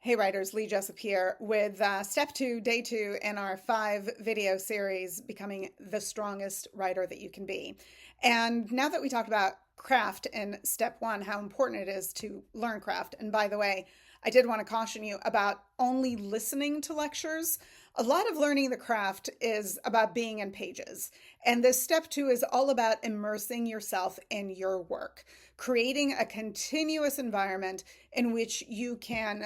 Hey writers, Lee Jessup here with step 2, day 2 in our 5 video series, Becoming the Strongest Writer That You Can Be. And now that we talked about craft in step 1, how important it is to learn craft. And by the way, I did want to caution you about only listening to lectures. A lot of learning the craft is about being in pages. And this step 2 is all about immersing yourself in your work, creating a continuous environment in which you can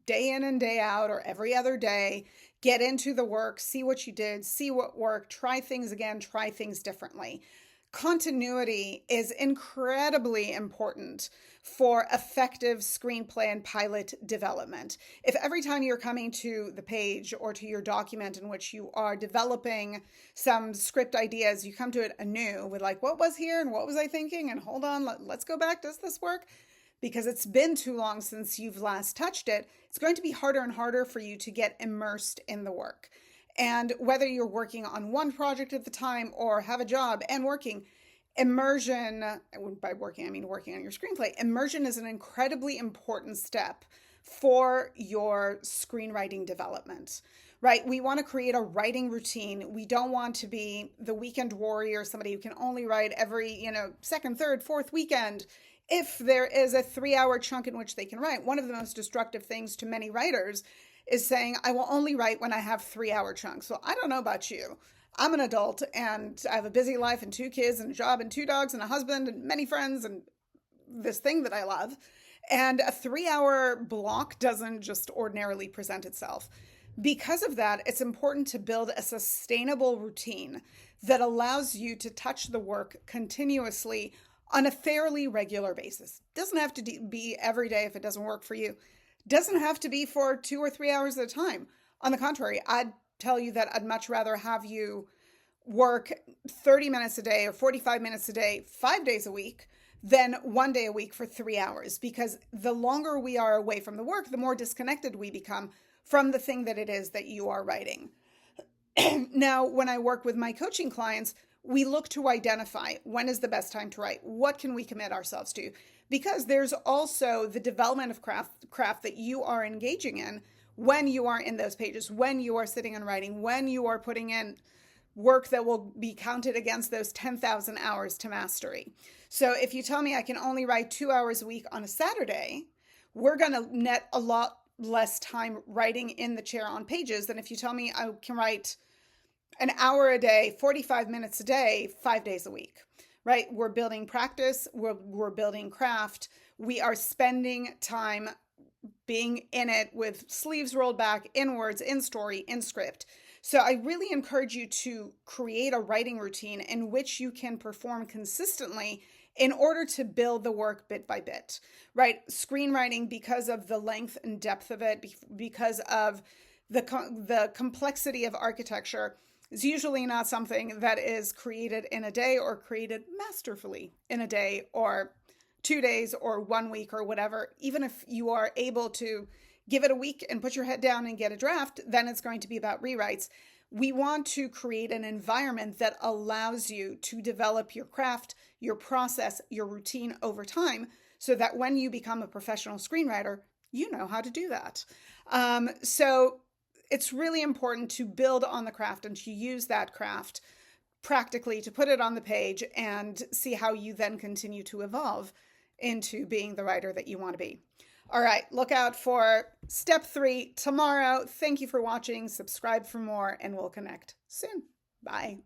day in and day out or every other day, get into the work, see what you did, see what worked, try things again, try things differently. Continuity is incredibly important for effective screenplay and pilot development. If every time you're coming to the page or to your document in which you are developing some script ideas, you come to it anew with like, what was here and what was I thinking? And hold on, let's go back. Does this work? Because it's been too long since you've last touched it, it's going to be harder and harder for you to get immersed in the work. And whether you're working on one project at the time or have a job and working, immersion, by working, I mean working on your screenplay, immersion is an incredibly important step for your screenwriting development, right? We want to create a writing routine. We don't want to be the weekend warrior, somebody who can only write every, second, third, fourth weekend. If there is a 3-hour chunk in which they can write, one of the most destructive things to many writers is saying, I will only write when I have 3-hour chunks. Well, I don't know about you. I'm an adult and I have a busy life and 2 kids and a job and 2 dogs and a husband and many friends and this thing that I love. And a 3-hour block doesn't just ordinarily present itself. Because of that, it's important to build a sustainable routine that allows you to touch the work continuously on a fairly regular basis. Doesn't have to be every day if it doesn't work for you. Doesn't have to be for 2 or 3 hours at a time. On the contrary, I'd tell you that I'd much rather have you work 30 minutes a day or 45 minutes a day, 5 days a week, than 1 day a week for 3 hours. Because the longer we are away from the work, the more disconnected we become from the thing that it is that you are writing. Now, when I work with my coaching clients, we look to identify when is the best time to write. What can we commit ourselves to? Because there's also the development of craft that you are engaging in when you are in those pages, when you are sitting and writing, when you are putting in work that will be counted against those 10,000 hours to mastery. So if you tell me I can only write 2 hours a week on a Saturday, we're going to net a lot less time writing in the chair on pages than if you tell me I can write an hour a day, 45 minutes a day, 5 days a week, right? We're building practice. We're building craft. We are spending time being in it with sleeves rolled back, in words, in story, in script. So I really encourage you to create a writing routine in which you can perform consistently in order to build the work bit by bit, right? Screenwriting, because of the length and depth of it, because of the complexity of architecture, is usually not something that is created in a day or created masterfully in a day or 2 days or 1 week or whatever. Even if you are able to give it a week and put your head down and get a draft, then it's going to be about rewrites. We want to create an environment that allows you to develop your craft, your process, your routine over time, so that when you become a professional screenwriter, you know how to do that. So it's really important to build on the craft and to use that craft practically to put it on the page and see how you then continue to evolve into being the writer that you want to be. All right, look out for step 3 tomorrow. Thank you for watching. Subscribe for more, and we'll connect soon. Bye.